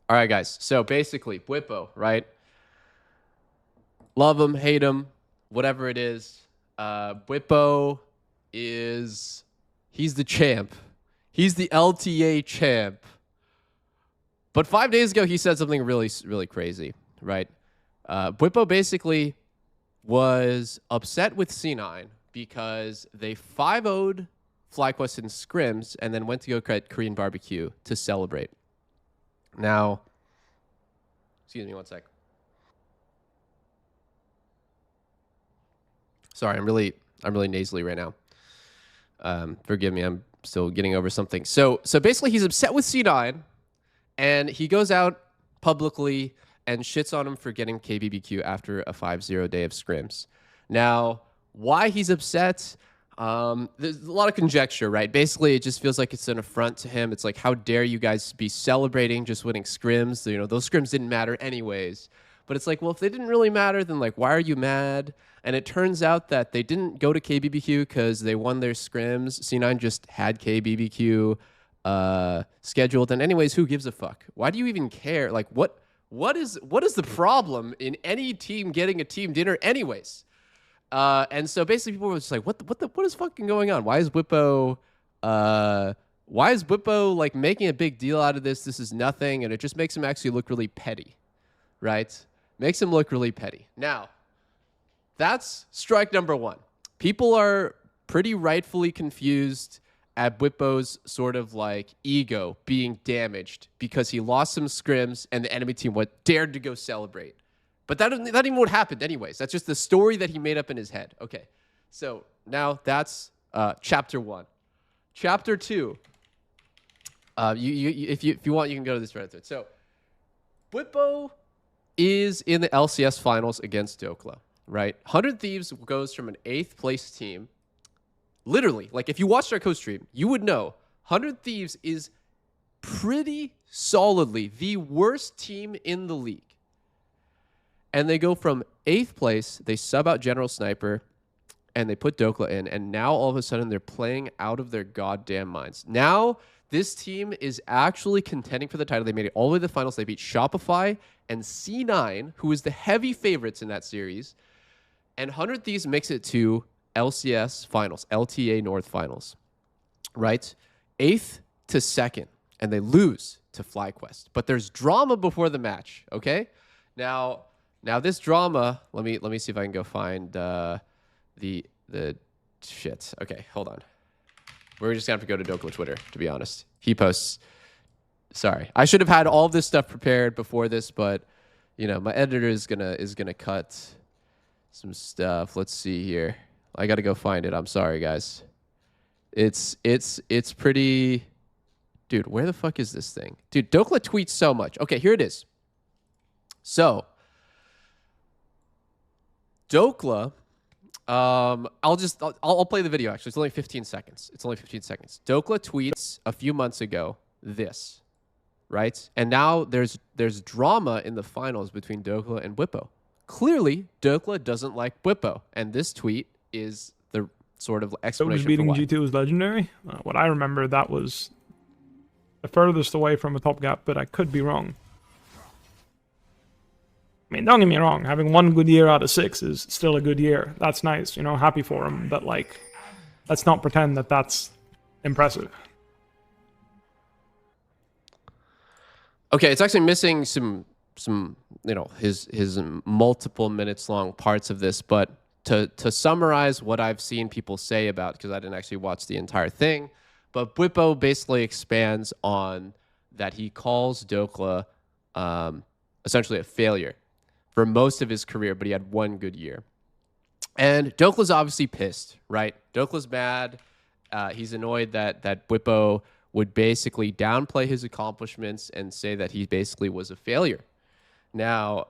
All right, guys. So basically, Bwipo, right? Love him, hate him, whatever it is. Bwipo is he's the champ. He's the LTA champ. But 5 days ago, he said something really, really crazy, right? Bwipo basically was upset with C9 because they 5-0'd FlyQuest in scrims and then went to go get Korean barbecue to celebrate. Now, excuse me one sec. Sorry, I'm really nasally right now. Forgive me, I'm still getting over something. So basically, he's upset with C9, and he goes out publicly and shits on him for getting KBBQ after a 5-0 day of scrims. Now, why he's upset? There's a lot of conjecture, right? Basically, it just feels like it's an affront to him. It's like, how dare you guys be celebrating just winning scrims? You know, those scrims didn't matter anyways. But it's like, well, if they didn't really matter, then like, why are you mad? And it turns out that they didn't go to KBBQ because they won their scrims. C9 just had KBBQ scheduled. And anyways, who gives a fuck? Why do you even care? Like, what is the problem in any team getting a team dinner anyways? And so basically people were just like, what is fucking going on? Why is Bwipo like making a big deal out of this? This is nothing. And it just makes him actually look really petty, right? Makes him look really petty. Now, that's strike number one. People are pretty rightfully confused at Bwipo's sort of like ego being damaged because he lost some scrims and the enemy team dared to go celebrate. But that isn't even what happened anyways. That's just the story that he made up in his head. Okay, so now that's chapter one. Chapter two. If you want, you can go to this right thread. So Bwipo is in the LCS finals against Dokla, right? 100 Thieves goes from an 8th place team. Literally, like if you watched our co-stream, you would know 100 Thieves is pretty solidly the worst team in the league. And they go from 8th place, they sub out General Sniper, and they put Dokla in, and now all of a sudden they're playing out of their goddamn minds. Now this team is actually contending for the title. They made it all the way to the finals. They beat Shopify and C9, who is the heavy favorites in that series. And 100 Thieves makes it to LCS finals, LTA North finals, right? 8th to 2nd, and they lose to FlyQuest. But there's drama before the match, okay? Now this drama, let me see if I can go find the shit. Okay, hold on. We're just gonna have to go to Dokla Twitter, to be honest. He posts. Sorry, I should have had all of this stuff prepared before this, but you know my editor is gonna cut some stuff. Let's see here. I gotta go find it. I'm sorry, guys. It's pretty. Dude, where the fuck is this thing? Dude, Dokla tweets so much. Okay, here it is. So Dokla. I'll play the video, actually. It's only 15 seconds. Dokla tweets a few months ago this, right? And now there's drama in the finals between Dokla and Bwipo. Clearly, Dokla doesn't like Bwipo, and this tweet is the sort of explanation Sjokz beating for why. G2 was legendary. What I remember, that was the furthest away from a top gap, but I could be wrong. I mean, don't get me wrong, having 1 good year out of 6 is still a good year. That's nice, you know, happy for him. But, like, let's not pretend that that's impressive. Okay, it's actually missing some you know, his multiple minutes long parts of this. But to summarize what I've seen people say about, because I didn't actually watch the entire thing, but Bwipo basically expands on that he calls Dokla essentially a failure for most of his career, but he had 1 good year. And Dokla's obviously pissed, right? Dokla's mad. He's annoyed that Bwipo would basically downplay his accomplishments and say that he basically was a failure. Now,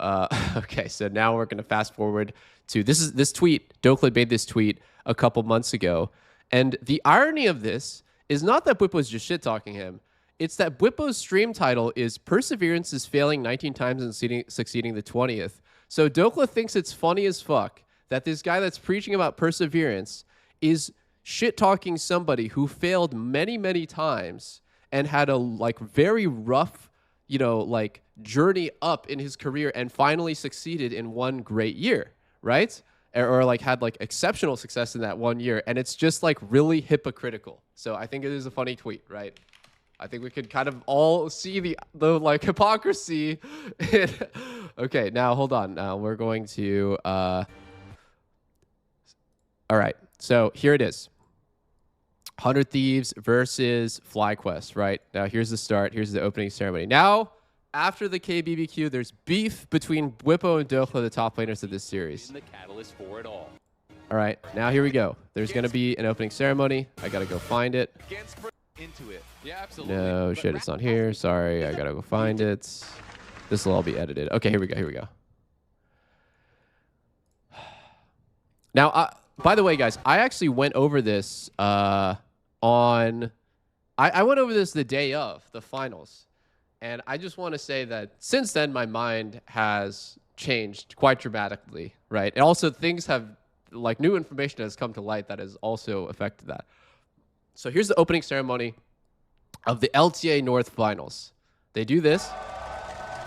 okay, so now we're going to fast forward to this tweet. Dokla made this tweet a couple months ago. And the irony of this is not that Bwipo's just shit-talking him. It's that Bwipo's stream title is Perseverance is failing 19 times and succeeding the 20th. So Dokla thinks it's funny as fuck that this guy that's preaching about perseverance is shit-talking somebody who failed many, many times and had a like very rough you know, like journey up in his career and finally succeeded in one great year, right? Or like had like exceptional success in that one year, and it's just like really hypocritical. So I think it is a funny tweet, right? I think we could kind of all see the like hypocrisy. Okay, now hold on. Now we're going to all right. So here it is. 100 Thieves versus FlyQuest, right? Now here's the start. Here's the opening ceremony. Now, after the KBBQ, there's beef between Bwipo and Doublelift, the top laners of this series. The catalyst for it all. All right, now here we go. There's going to be an opening ceremony. I got to go find it. Into it. Yeah, absolutely. No, shit, it's not here. Sorry, I got to go find it. This will all be edited. Okay, here we go. Here we go. Now, by the way, guys, I actually went over this I went over this the day of the finals. And I just want to say that since then, my mind has changed quite dramatically, right? And also things have, like new information has come to light that has also affected that. So here's the opening ceremony of the LTA North Finals. They do this.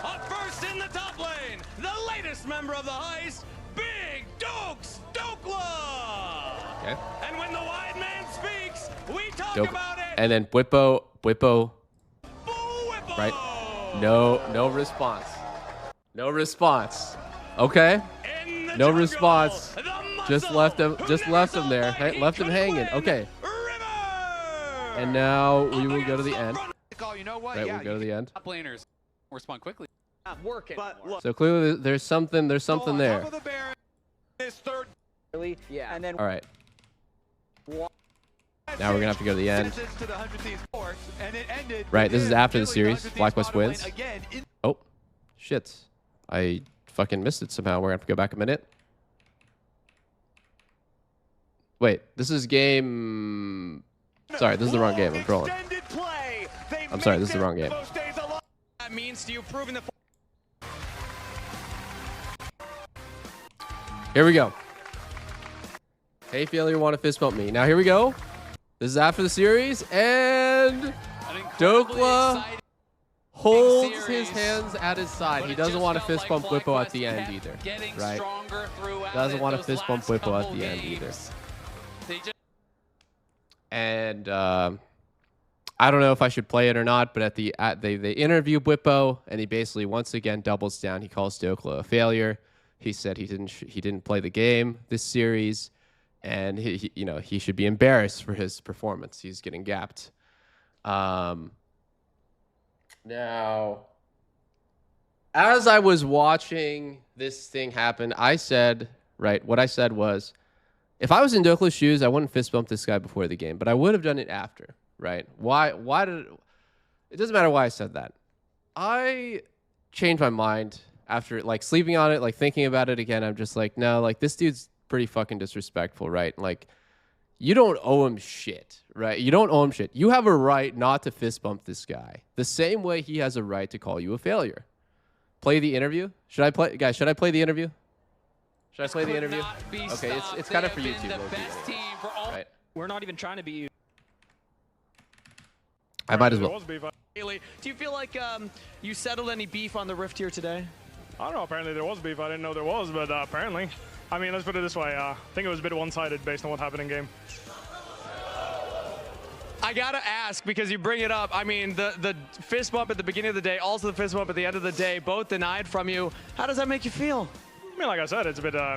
Up first in the top lane, the latest member of the heist, Big Dokes Dokla. Okay. And when the wide man speaks, we talk Dope. about it. And then Bwipo, Bwipo. right? No response. No response. Okay. No response. Just left him there. Left him hanging. Okay. And now we will go to the end. You know what? Right, we'll go to the end. Top laners respond quickly. Not working. So clearly there's something there. Yeah. And then All right. Now we're gonna have to go to the end. Right, this is after the series. FlyQuest wins. Oh, shit. I fucking missed it somehow. We're gonna have to go back a minute. Wait, this is game... Sorry, this is the wrong game. I'm trolling. I'm sorry, this is the wrong game. That means to you proving the... Here we go. Hey, failure, want to fist bump me. Now here we go. This is after the series, and Dokla holds his hands at his side. He doesn't want to fist bump Bwipo at the end either, right? Doesn't want to fist bump Bwipo at the end either. And I don't know if I should play it or not, but they interview Bwipo, and he basically once again doubles down. He calls Dokla a failure. He said he didn't play the game this series, and he should be embarrassed for his performance. He's getting gapped. Now, as I was watching this thing happen, I said, right, what I said was, if I was in Dokla's shoes, I wouldn't fist bump this guy before the game, but I would have done it after, right? Why did it doesn't matter why I said that. I changed my mind after like sleeping on it, like thinking about it again. I'm just like, no, like this dude's pretty fucking disrespectful, right? Like, you don't owe him shit, right? You don't owe him shit. You have a right not to fist bump this guy the same way he has a right to call you a failure. Play the interview. Should I play, guys? Should I play the interview? Should I play the interview? Okay, it's kind of for YouTube. Right. we're not even trying to beat you. I might as well. Do you feel like you settled any beef on the Rift here today? I don't know. Apparently there was beef. I didn't know there was, but apparently. I mean, let's put it this way. I think it was a bit one-sided based on what happened in game. I gotta ask, because you bring it up. I mean, the fist bump at the beginning of the day, also the fist bump at the end of the day, both denied from you. How does that make you feel? I mean, like I said, it's a bit, I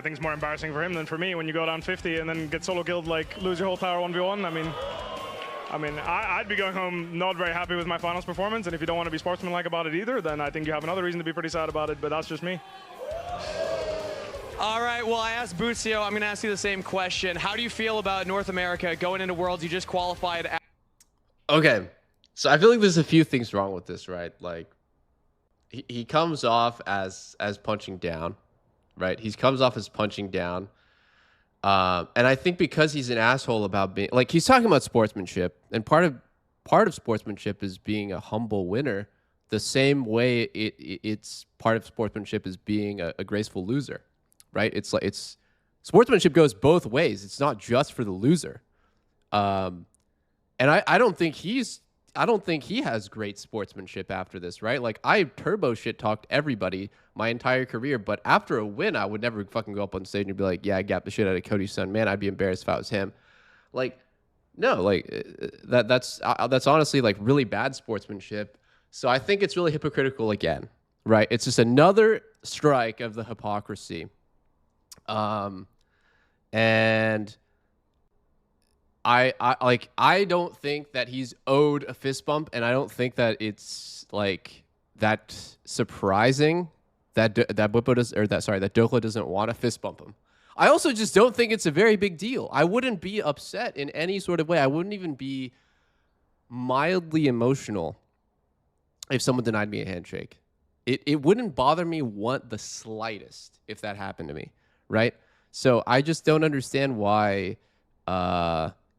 think it's more embarrassing for him than for me when you go down 50 and then get solo killed, like lose your whole tower 1v1. I mean, I'd be going home not very happy with my finals performance, and if you don't want to be sportsmanlike about it either, then I think you have another reason to be pretty sad about it, but that's just me. All right, well, I asked Bootsio, I'm going to ask you the same question. How do you feel about North America going into Worlds? You just qualified. Okay, so I feel like there's a few things wrong with this, right? Like, he comes off as punching down, right? He comes off as punching down. And I think because he's an asshole about being, like, he's talking about sportsmanship, and part of sportsmanship is being a humble winner, the same way it's part of sportsmanship is being a graceful loser, right? It's like, sportsmanship goes both ways. It's not just for the loser. And I don't think he's don't think he has great sportsmanship after this, right? Like, I turbo shit talked everybody my entire career, but after a win, I would never fucking go up on stage and be like, yeah, I gapped the shit out of Cody's son. Man, I'd be embarrassed if I was him. Like, no, like that's honestly like really bad sportsmanship. So I think it's really hypocritical again, right? It's just another strike of the hypocrisy. And I don't think that he's owed a fist bump, and I don't think that it's like that surprising that Bwipo does, or that Doublelift doesn't want to fist bump him. I also just don't think it's a very big deal. I wouldn't be upset in any sort of way. I wouldn't even be mildly emotional if someone denied me a handshake. It wouldn't bother me the slightest if that happened to me, right? So I just don't understand why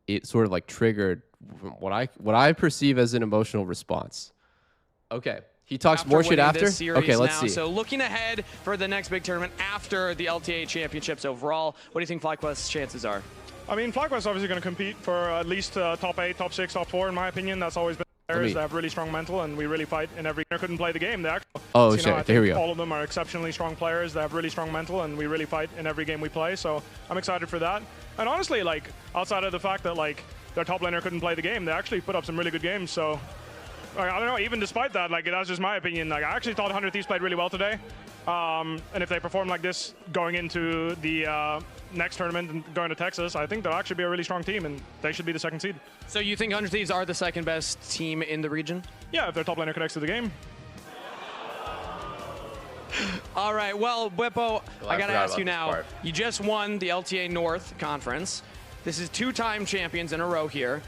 it sort of like triggered what I perceive as an emotional response. Okay. He talks more shit after? Okay, let's see. So looking ahead for the next big tournament after the LTA championships overall, what do you think FlyQuest's chances are? I mean, FlyQuest is obviously going to compete for at least top 8, top 6, top 4, in my opinion. That's always been players that have really strong mental, and we really fight in every... I couldn't play the game. They actually, oh, shit. Here we go. All of them are exceptionally strong players. They have really strong mental, and we really fight in every game we play. So I'm excited for that. And honestly, like, outside of the fact that, like, their top laner couldn't play the game, they actually put up some really good games. So I don't know, even despite that, like, that's just my opinion. Like, I actually thought 100 Thieves played really well today. And if they perform like this going into the next tournament and going to Texas, I think they'll actually be a really strong team, and they should be the 2nd seed. So you think 100 Thieves are the 2nd best team in the region? Yeah, if their top laner connects to the game. All right, well, Bwipo, I got to ask you now. You just won the LTA North Conference. This is 2-time champions in a row here.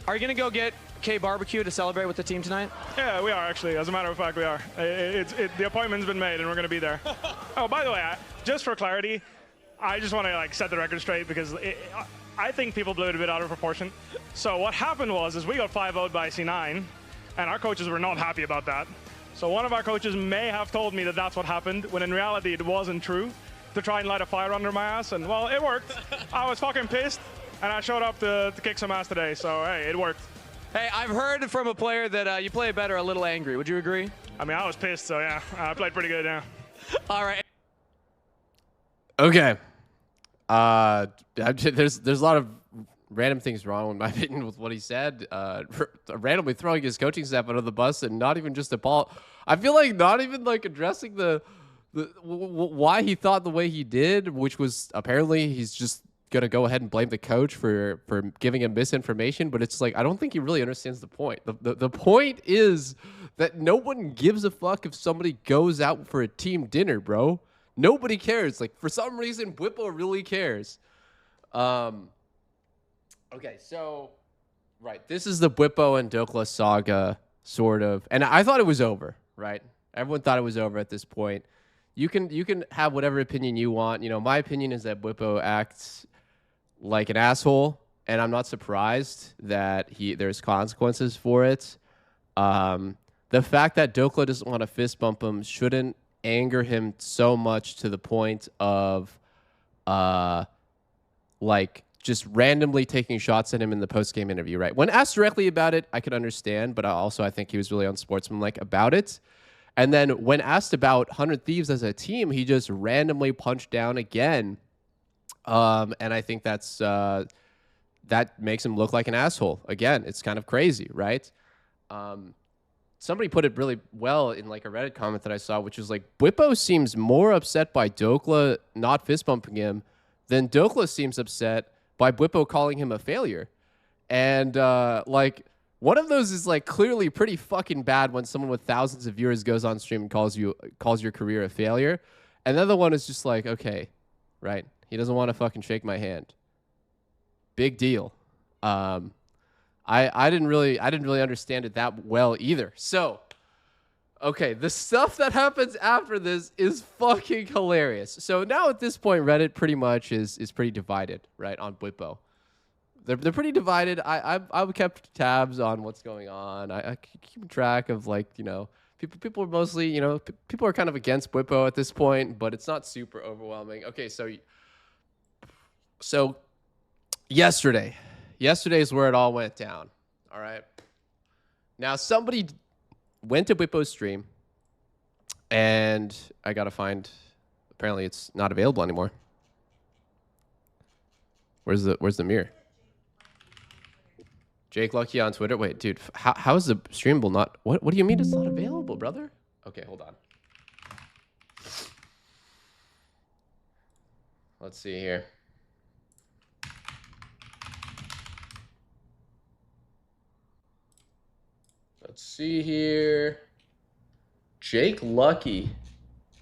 Are you going to go get K BBQ to celebrate with the team tonight? Yeah, we are actually. As a matter of fact, we are. The appointment's been made, and we're going to be there. Oh, by the way, just for clarity, I just want to like set the record straight because I think people blew it a bit out of proportion. So what happened was we got 5-0'd by C9, and our coaches were not happy about that. So one of our coaches may have told me that that's what happened, when in reality it wasn't true, to try and light a fire under my ass, and well, it worked. I was fucking pissed, and I showed up to kick some ass today, so hey, it worked. Hey, I've heard from a player that you play better a little angry. Would you agree? I mean, I was pissed, so yeah, I played pretty good, yeah. All right. Okay. There's a lot of random things wrong, in my opinion, with what he said. Randomly throwing his coaching staff under the bus and not even just a ball. I feel like not even like addressing why he thought the way he did, which was apparently he's just going to go ahead and blame the coach for giving him misinformation. But it's like, I don't think he really understands the point. The point is that no one gives a fuck if somebody goes out for a team dinner, bro. Nobody cares. Like, for some reason, Bwipo really cares. Okay, so, right, this is the Bwipo and Doublelift saga, sort of. And I thought it was over, right? Everyone thought it was over at this point. You can have whatever opinion you want. You know, my opinion is that Bwipo acts like an asshole, and I'm not surprised that there's consequences for it. The fact that Doublelift doesn't want to fist bump him shouldn't anger him so much to the point of like just randomly taking shots at him in the post-game interview, right? When asked directly about it, I could understand, but I think he was really unsportsmanlike about it. And then when asked about 100 Thieves as a team, he just randomly punched down again. And I think that makes him look like an asshole. Again, it's kind of crazy, right? Somebody put it really well in like a Reddit comment that I saw, which was like, Bwipo seems more upset by Doublelift not fist bumping him than Doublelift seems upset by Bwipo calling him a failure. And like, one of those is like clearly pretty fucking bad when someone with thousands of viewers goes on stream and calls your career a failure. And the other one is just like, okay, right? He doesn't want to fucking shake my hand. Big deal. I didn't really understand it that well either. So, okay, the stuff that happens after this is fucking hilarious. So now at this point, Reddit pretty much is pretty divided, right, on Bwipo. They're pretty divided. I've kept tabs on what's going on. I keep track of, like, you know, people are mostly, you know, people are kind of against Bwipo at this point, but it's not super overwhelming. Okay, so yesterday is where it all went down. All right. Now, somebody went to Bwipo's stream, and I got to find... Apparently, it's not available anymore. Where's the mirror? Jake Lucky on Twitter. Wait, dude, how is the streamable not... What do you mean it's not available, brother? Okay, hold on. Let's see here. Let's see here. Jake Lucky.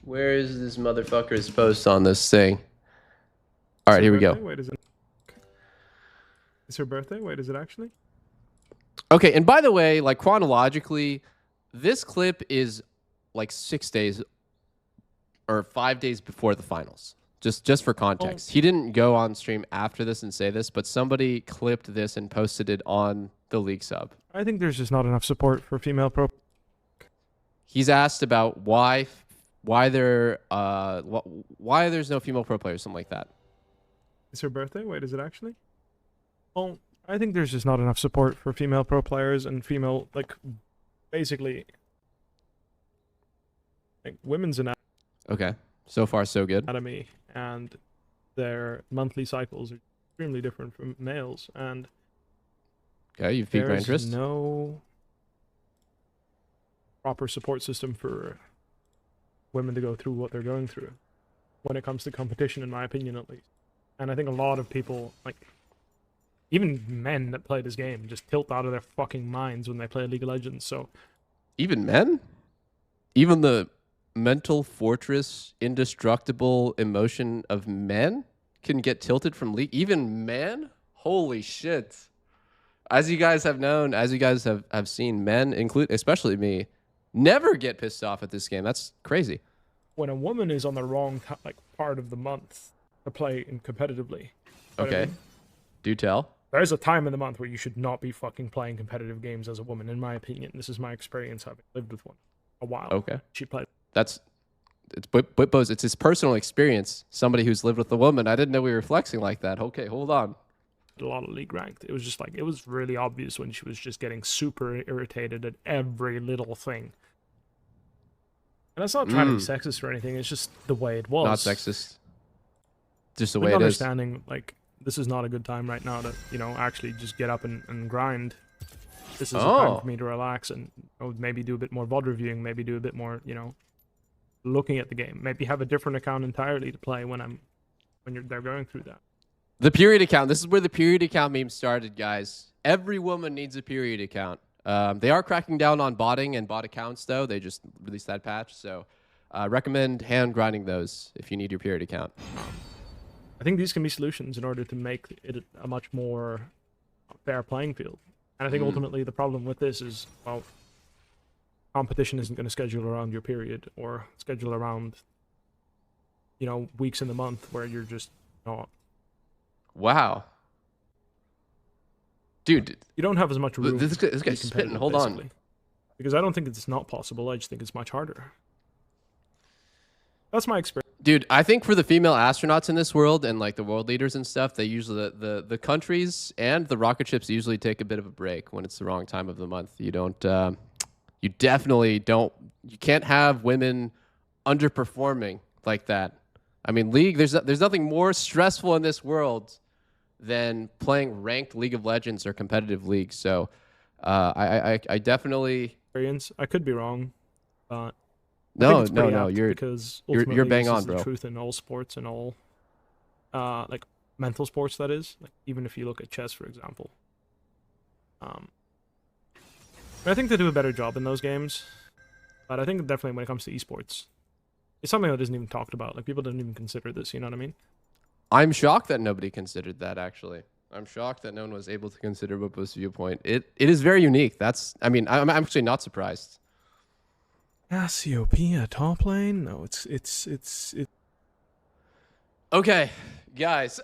Where is this motherfucker's post on this thing? All right, here we go. Wait, is it? It's her birthday? Wait, is it actually? Okay, and by the way, like chronologically, this clip is like 6 days or 5 days before the finals. Just for context. He didn't go on stream after this and say this, but somebody clipped this and posted it on the league sub. I think there's just not enough support for female pro. He's asked about why there's no female pro players, something like that. It's her birthday? Wait, is it actually? Well, I think there's just not enough support for female pro players and female, like, basically, like, women's anatomy. Okay, so far so good. And their monthly cycles are extremely different from males, and okay, you've piqued my interest. There's no proper support system for women to go through what they're going through when it comes to competition, in my opinion, at least. And I think a lot of people, like, even men that play this game, just tilt out of their fucking minds when they play League of Legends. So, even men? Even the mental fortress, indestructible emotion of men can get tilted from League? Even men? Holy shit. As you guys have known, as you guys have seen, men, especially me, never get pissed off at this game. That's crazy. When a woman is on the wrong part of the month to play competitively. Okay. I mean? Do tell. There's a time in the month where you should not be fucking playing competitive games as a woman, in my opinion. This is my experience having lived with one a while. Okay. She played. It's Bwipo's. It's his personal experience. Somebody who's lived with a woman. I didn't know we were flexing like that. Okay, hold on. A lot of league ranked. It was just like, it was really obvious when she was just getting super irritated at every little thing. And that's not trying to be sexist or anything. It's just the way it was. Not sexist. Just the way it is. Understanding, like, this is not a good time right now to, actually just get up and grind. This is a time for me to relax and maybe do a bit more VOD reviewing, maybe do a bit more, looking at the game. Maybe have a different account entirely to play when they're going through that. The period account. This is where the period account meme started, guys. Every woman needs a period account. They are cracking down on botting and bot accounts, though. They just released that patch, so recommend hand grinding those if you need your period account. I think these can be solutions in order to make it a much more fair playing field. And I think ultimately the problem with this is, well, competition isn't going to schedule around your period or schedule around, weeks in the month where you're just not. Wow. Dude. You don't have as much room. This guy's spitting. Hold on. Because I don't think it's not possible. I just think it's much harder. That's my experience. Dude, I think for the female astronauts in this world and like the world leaders and stuff, they usually the countries and the rocket ships usually take a bit of a break when it's the wrong time of the month. You don't you definitely don't, you can't have women underperforming like that. I mean, League, there's nothing more stressful in this world than playing ranked League of Legends or competitive leagues. So I definitely experience. I could be wrong, but no, because you're bang on, bro. The truth in all sports and all, like mental sports. That is, like, even if you look at chess, for example. I think they do a better job in those games, but I think definitely when it comes to esports, it's something that isn't even talked about. Like, people don't even consider this. You know what I mean? I'm shocked that nobody considered that. Actually, I'm shocked that no one was able to consider Bwipo's viewpoint. It is very unique. I'm actually not surprised. Cassiopeia top lane? No, it's. Okay, guys,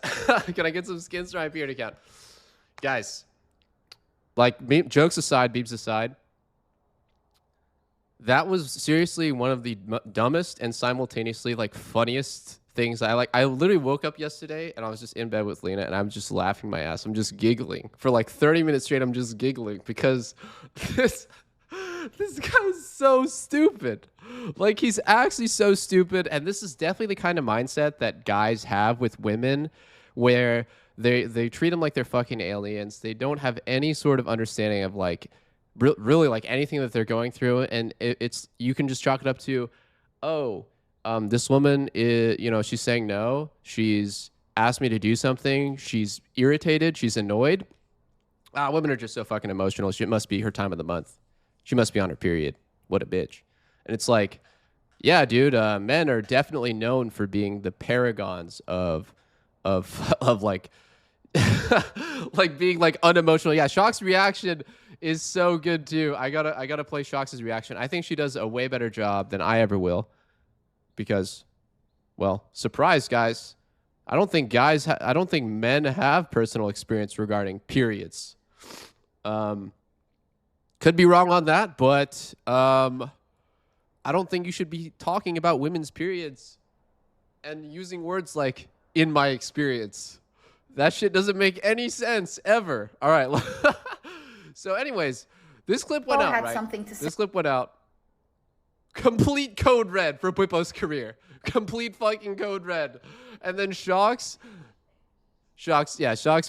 can I get some skins for my period account? Guys, like, jokes aside, beeps aside, that was seriously one of the dumbest and simultaneously like funniest things. I literally woke up yesterday and I was just in bed with Lena and I'm just laughing my ass. I'm just giggling for like 30 minutes straight. I'm just giggling because This guy's so stupid. Like, he's actually so stupid. And this is definitely the kind of mindset that guys have with women, where they treat them like they're fucking aliens. They don't have any sort of understanding of, like, really, like, anything that they're going through. And it's you can just chalk it up to, oh, this woman is, you know, she's saying no. She's asked me to do something. She's irritated. She's annoyed. Women are just so fucking emotional. It must be her time of the month. She must be on her period. What a bitch. And it's like, yeah, dude, men are definitely known for being the paragons of like, like being like unemotional. Yeah, Sjokz's reaction is so good too. I gotta play Sjokz's reaction. I think she does a way better job than I ever will, because, well, surprise, guys. I don't think men have personal experience regarding periods. Could be wrong on that, but I don't think you should be talking about women's periods and using words like "in my experience." That shit doesn't make any sense ever. All right. So, anyways, this clip went out, right? Something to say. This clip went out. Complete code red for Bwipo's career. Complete fucking code red. And then Sjokz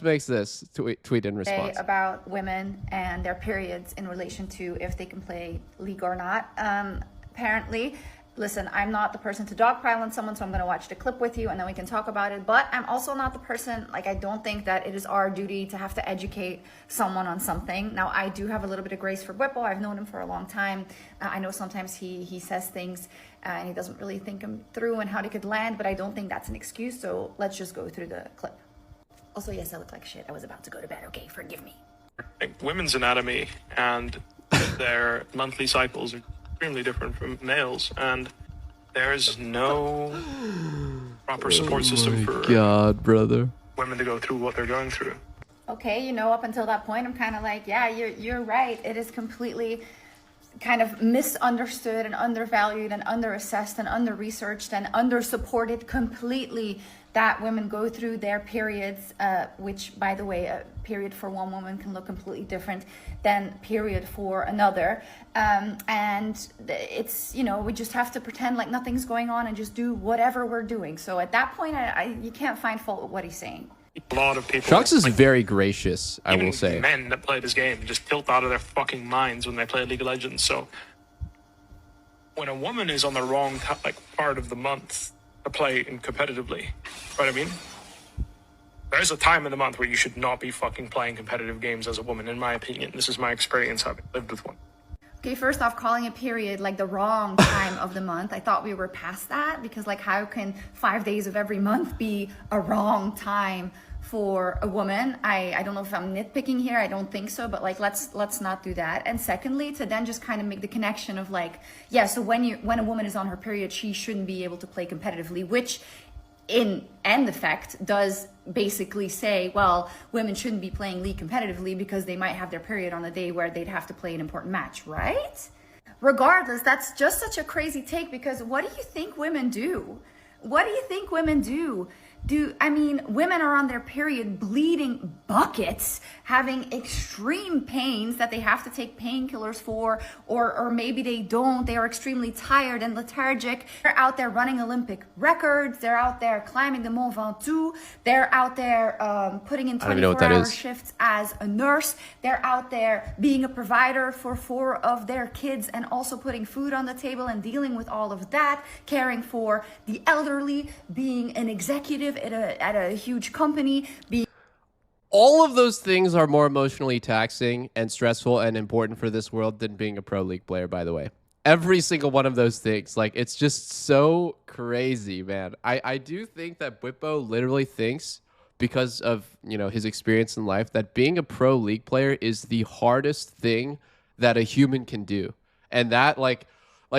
makes this tweet in response. About women and their periods in relation to if they can play League or not. Apparently, listen, I'm not the person to dogpile on someone, so I'm going to watch the clip with you and then we can talk about it. But I'm also not the person, like, I don't think that it is our duty to have to educate someone on something. Now, I do have a little bit of grace for Bwipo. I've known him for a long time. I know sometimes he says things and he doesn't really think them through and how they could land, but I don't think that's an excuse. So let's just go through the clip. Also, yes, I look like shit. I was about to go to bed. Okay, forgive me. Women's anatomy and their monthly cycles are extremely different from males, and there's no proper support system for women to go through what they're going through. Okay, you know, up until that point, I'm kind of like, yeah, you're right. It is completely kind of misunderstood and undervalued and underassessed and under-researched and under-supported completely that women go through their periods, which, by the way, a period for one woman can look completely different than period for another. And it's, you know, we just have to pretend like nothing's going on and just do whatever we're doing. So at that point, you can't find fault with what he's saying. A lot of people. Sjokz is very gracious, I will say. Men that play this game just tilt out of their fucking minds when they play League of Legends. So when a woman is on the wrong part of the month to play competitively, right? I mean, there's a time in the month where you should not be fucking playing competitive games as a woman, in my opinion. This is my experience having lived with one. Okay, first off, calling a period like the wrong time of the month. I thought we were past that, because like, how can 5 days of every month be a wrong time for a woman? I don't know if I'm nitpicking here. I don't think so, but like, let's not do that. And secondly, to then just kind of make the connection of like, yeah, so when a woman is on her period, she shouldn't be able to play competitively, which in end effect does basically say, well, women shouldn't be playing League competitively because they might have their period on the day where they'd have to play an important match, right? Regardless, that's just such a crazy take, because what do you think women do? What do you think women do? I mean, women are on their period bleeding buckets, having extreme pains that they have to take painkillers for, or maybe they don't. They are extremely tired and lethargic. They're out there running Olympic records. They're out there climbing the Mont Ventoux. They're out there putting in 24-hour shifts as a nurse. They're out there being a provider for 4 of their kids and also putting food on the table and dealing with all of that, caring for the elderly, being an executive at a huge company. All of those things are more emotionally taxing and stressful and important for this world than being a pro league player, by the way. Every single one of those things. Like, it's just so crazy, man. I do think that Bwipo literally thinks, because of, you know, his experience in life, that being a pro league player is the hardest thing that a human can do. And that,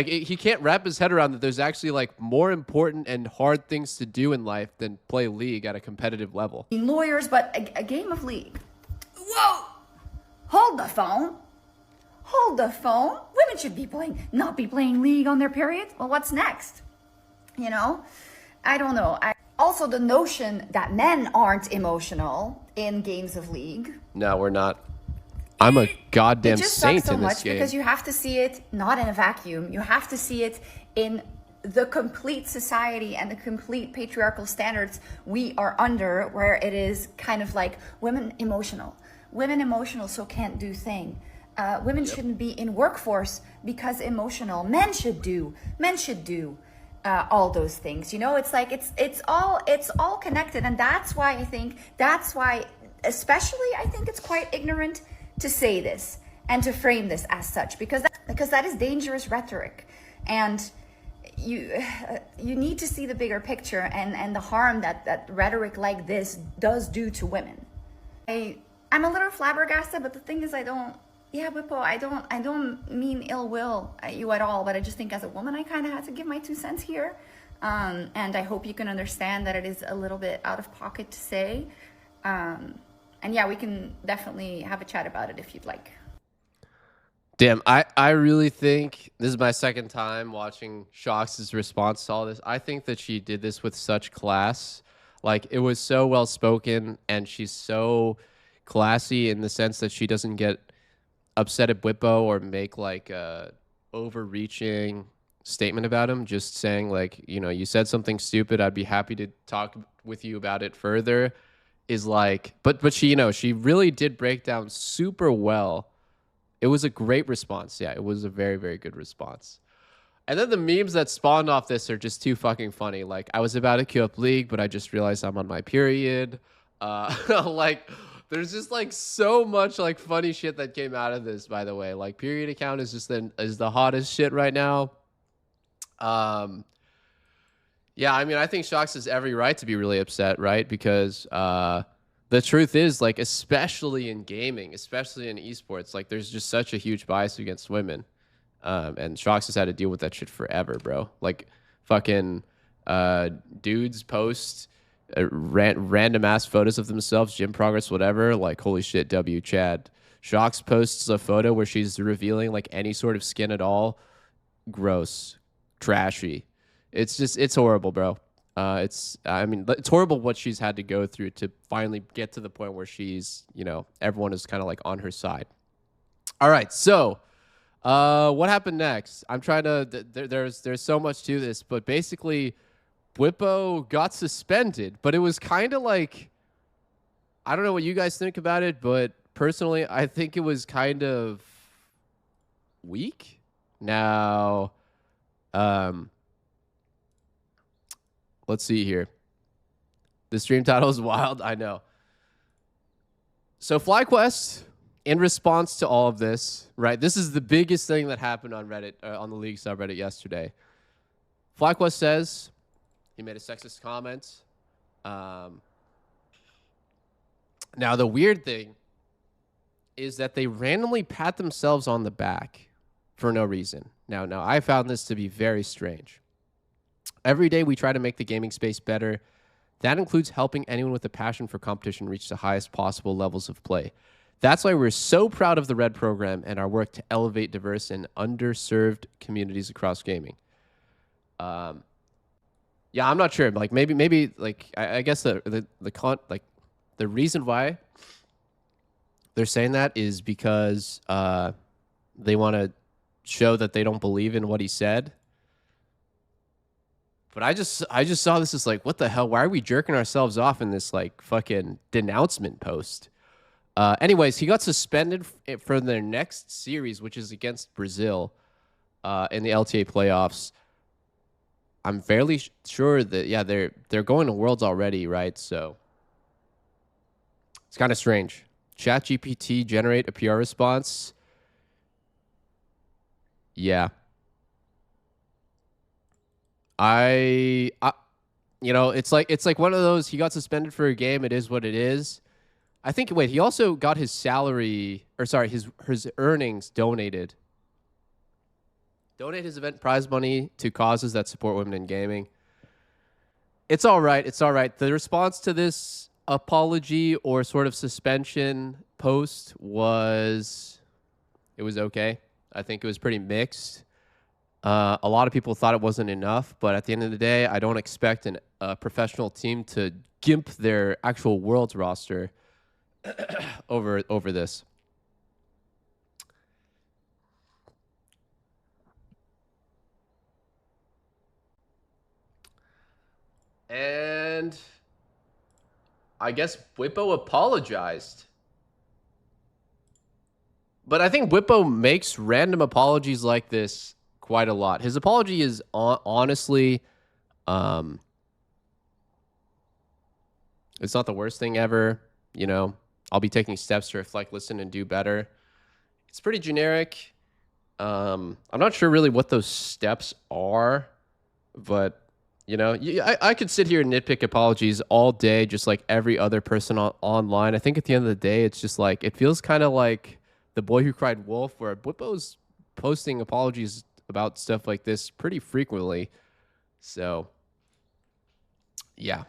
he can't wrap his head around that there's actually like more important and hard things to do in life than play League at a competitive level. Lawyers, but a game of League. Whoa! Hold the phone. Hold the phone. Women should not be playing League on their period. Well, what's next? You know? I don't know. Also, the notion that men aren't emotional in games of League. No, we're not. I'm a goddamn it just saint sucks so in this much game. because you have to see it not in a vacuum. You have to see it in the complete society and the complete patriarchal standards we are under, where it is kind of like women emotional, so can't do thing. Women shouldn't be in workforce because emotional. Men should do all those things. You know, it's like it's all connected, and that's why especially I think it's quite ignorant to say this and to frame this as such, because that is dangerous rhetoric, and you need to see the bigger picture and the harm that rhetoric like this does do to women. I'm a little flabbergasted, but the thing is, Bwipo, I don't mean ill will at you at all, but I just think as a woman, I kind of had to give my 2 cents here. And I hope you can understand that it is a little bit out of pocket to say. And yeah, we can definitely have a chat about it if you'd like. Damn, I really think this is my second time watching Sjokz's response to all this. I think that she did this with such class. Like, it was so well spoken, and she's so classy in the sense that she doesn't get upset at Bwipo or make like a overreaching statement about him. Just saying, like, you know, you said something stupid, I'd be happy to talk with you about it further, is like, but she, you know, she really did break down super well. It was a great response. Yeah, it was a very, very good response. And then the memes that spawned off this are just too fucking funny. Like, I was about to queue up League, but I just realized I'm on my period. Like, there's just like so much like funny shit that came out of this, by the way. Like, period account is just the hottest shit right now. Yeah, I mean, I think Sjokz has every right to be really upset, right? Because the truth is, like, especially in gaming, especially in esports, like, there's just such a huge bias against women. And Sjokz has had to deal with that shit forever, bro. Like, fucking dudes post random ass photos of themselves, gym progress, whatever. Like, holy shit, W Chad. Sjokz posts a photo where she's revealing like any sort of skin at all. Gross, trashy. It's horrible, bro. I mean, it's horrible what she's had to go through to finally get to the point where she's, you know, everyone is kind of like on her side. All right, so what happened next? I'm trying to. There's so much to this, but basically, Bwipo got suspended. But it was kind of like, I don't know what you guys think about it, but personally, I think it was kind of weak. Now, let's see here. The stream title is wild. I know. So FlyQuest, in response to all of this, right? This is the biggest thing that happened on Reddit, on the League subreddit yesterday. FlyQuest says he made a sexist comment. Now, the weird thing is that they randomly pat themselves on the back for no reason. Now, I found this to be very strange. Every day we try to make the gaming space better. That includes helping anyone with a passion for competition reach the highest possible levels of play. That's why we're so proud of the Red program and our work to elevate diverse and underserved communities across gaming. Yeah, I'm not sure. Like maybe like I guess the reason why they're saying that is because they want to show that they don't believe in what he said. But I just saw this as like, what the hell? Why are we jerking ourselves off in this like fucking denouncement post? Anyways, he got suspended for their next series, which is against Brazil in the LTA playoffs. I'm fairly sure that, yeah, they're going to Worlds already, right? So it's kind of strange. ChatGPT generate a PR response. Yeah. You know, it's like one of those, he got suspended for a game. It is what it is. I think, wait, he also got his salary, or sorry, his earnings donated. Donate his event prize money to causes that support women in gaming. It's all right. It's all right. The response to this apology or sort of suspension post was okay. I think it was pretty mixed. A lot of people thought it wasn't enough, but at the end of the day, I don't expect a professional team to gimp their actual Worlds roster over this. And I guess Bwipo apologized. But I think Bwipo makes random apologies like this quite a lot. His apology is honestly, it's not the worst thing ever. You know, I'll be taking steps to reflect, listen, and do better. It's pretty generic. I'm not sure really what those steps are, but you know, I could sit here and nitpick apologies all day, just like every other person online. I think at the end of the day, it's just like, it feels kind of like The Boy Who Cried Wolf, where Bwipo's posting apologies about stuff like this pretty frequently. So, yeah.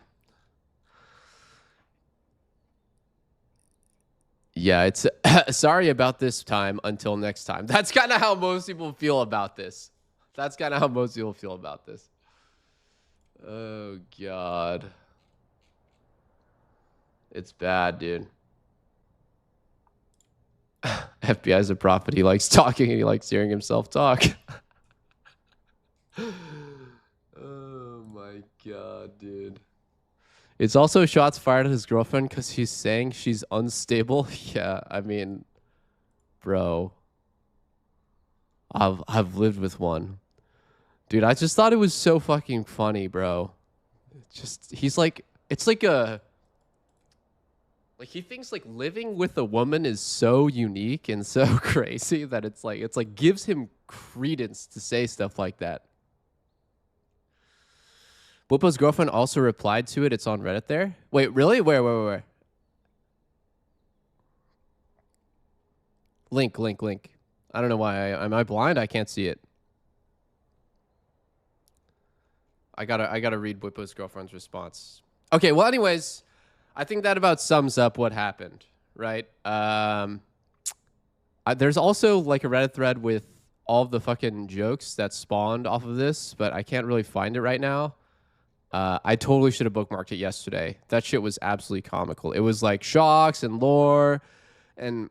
Yeah, it's sorry about this time until next time. That's kind of how most people feel about this. That's kind of how most people feel about this. Oh, God. It's bad, dude. FBI's a prophet. He likes talking and he likes hearing himself talk. Oh, my God, dude. It's also shots fired at his girlfriend because he's saying she's unstable. Yeah, I mean, bro. I've lived with one. Dude, I just thought it was so fucking funny, bro. He's like, it's like he thinks like living with a woman is so unique and so crazy that it's like gives him credence to say stuff like that. Bwipo's girlfriend also replied to it. It's on Reddit there. Wait, really? Where? Link. I don't know why. Am I blind? I can't see it. I gotta read Bwipo's girlfriend's response. Okay, well, anyways, I think that about sums up what happened, right? There's also like a Reddit thread with all of the fucking jokes that spawned off of this, but I can't really find it right now. I totally should have bookmarked it yesterday. That shit was absolutely comical. It was like Sjokz and Lore and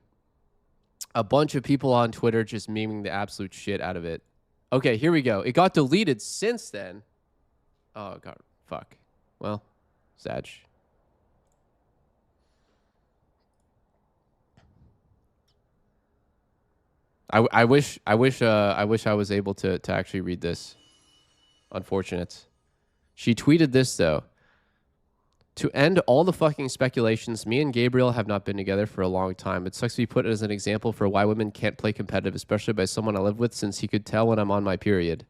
a bunch of people on Twitter just memeing the absolute shit out of it. Okay, here we go. It got deleted since then. Oh, God. Fuck. Well, Sag. I wish I was able to actually read this. Unfortunate. She tweeted this, though. To end all the fucking speculations, me and Gabriel have not been together for a long time. It sucks to be put as an example for why women can't play competitive, especially by someone I live with, since he could tell when I'm on my period.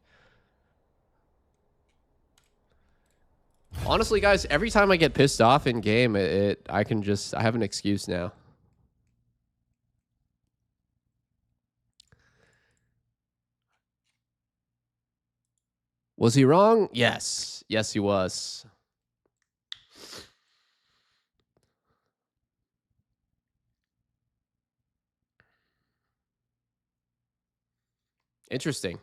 Honestly, guys, every time I get pissed off in game, I have an excuse now. Was he wrong? Yes. Yes, he was. Interesting.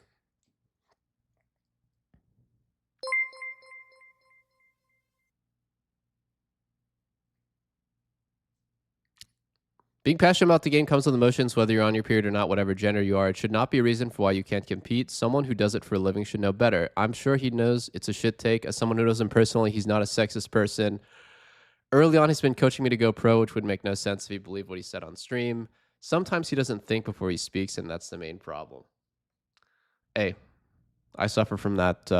Being passionate about the game comes with emotions, whether you're on your period or not, whatever gender you are. It should not be a reason for why you can't compete. Someone who does it for a living should know better. I'm sure he knows it's a shit take. As someone who knows him personally, he's not a sexist person. Early on, he's been coaching me to go pro, which would make no sense if he believed what he said on stream. Sometimes he doesn't think before he speaks, and that's the main problem. Hey, I suffer from that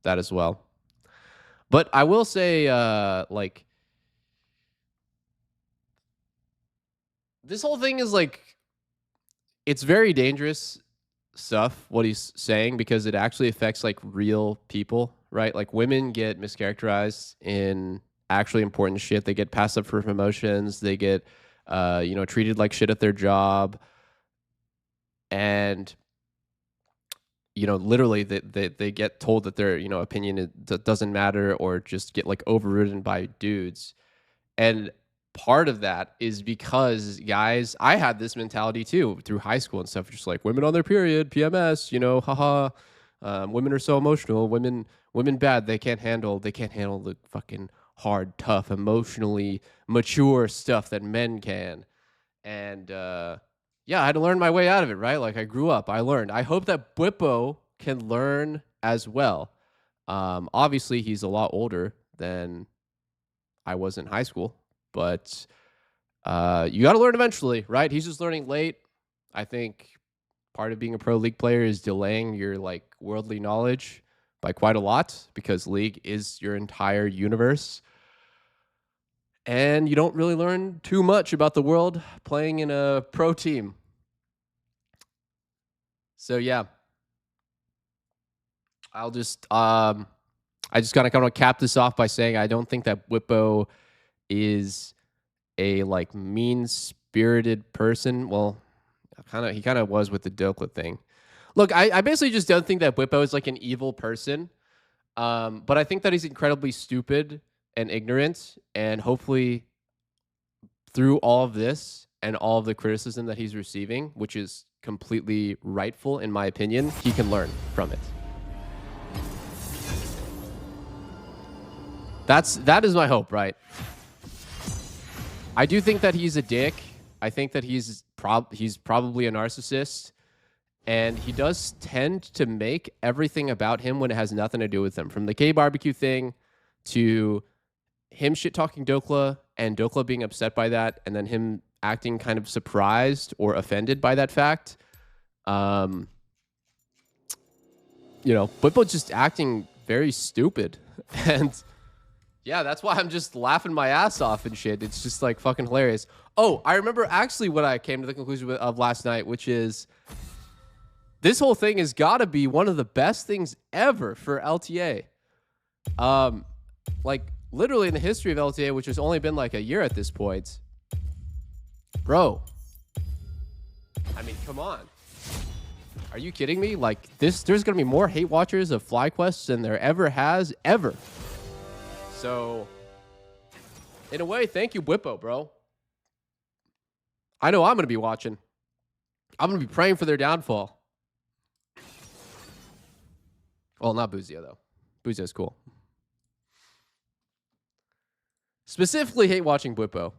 as well. But I will say, like, this whole thing is like, it's very dangerous stuff, what he's saying, because it actually affects like real people, right? Like women get mischaracterized in actually important shit. They get passed up for promotions. They get, treated like shit at their job. And, literally they get told that their, opinion doesn't matter, or just get like overridden by dudes. And part of that is because, guys, I had this mentality too through high school and stuff, just like women on their period, PMS, haha. Women are so emotional. Women bad. They can't handle the fucking hard, tough, emotionally mature stuff that men can. And I had to learn my way out of it, right? Like I grew up, I learned. I hope that Bwipo can learn as well. Obviously, he's a lot older than I was in high school, but you got to learn eventually, right? He's just learning late. I think part of being a pro league player is delaying your like worldly knowledge by quite a lot, because league is your entire universe. And you don't really learn too much about the world playing in a pro team. So yeah, I'll just I just gotta kind of cap this off by saying I don't think that Bwipo is a like mean-spirited person. Well, he kind of was with the Dokla thing. Look, I basically just don't think that Bwipo is like an evil person. But I think that he's incredibly stupid and ignorant, and hopefully through all of this and all of the criticism that he's receiving, which is completely rightful in my opinion, he can learn from it. That is my hope, right? I do think that he's a dick. I think that he's probably a narcissist, and he does tend to make everything about him when it has nothing to do with him. From the K barbecue thing to him shit talking Dokla and Dokla being upset by that, and then him acting kind of surprised or offended by that fact. You know, Bwipo's just acting very stupid. And yeah, that's why I'm just laughing my ass off and shit. It's just like fucking hilarious. Oh, I remember actually what I came to the conclusion of last night, which is this whole thing has got to be one of the best things ever for LTA. Like literally in the history of LTA, which has only been like a year at this point. Bro, I mean, come on. Are you kidding me? Like this, there's going to be more hate watchers of FlyQuest than there ever has, ever. So, in a way, thank you, Bwipo, bro. I know I'm going to be watching. I'm going to be praying for their downfall. Well, not Buzio, though. Buzio's cool. Specifically hate watching Bwipo.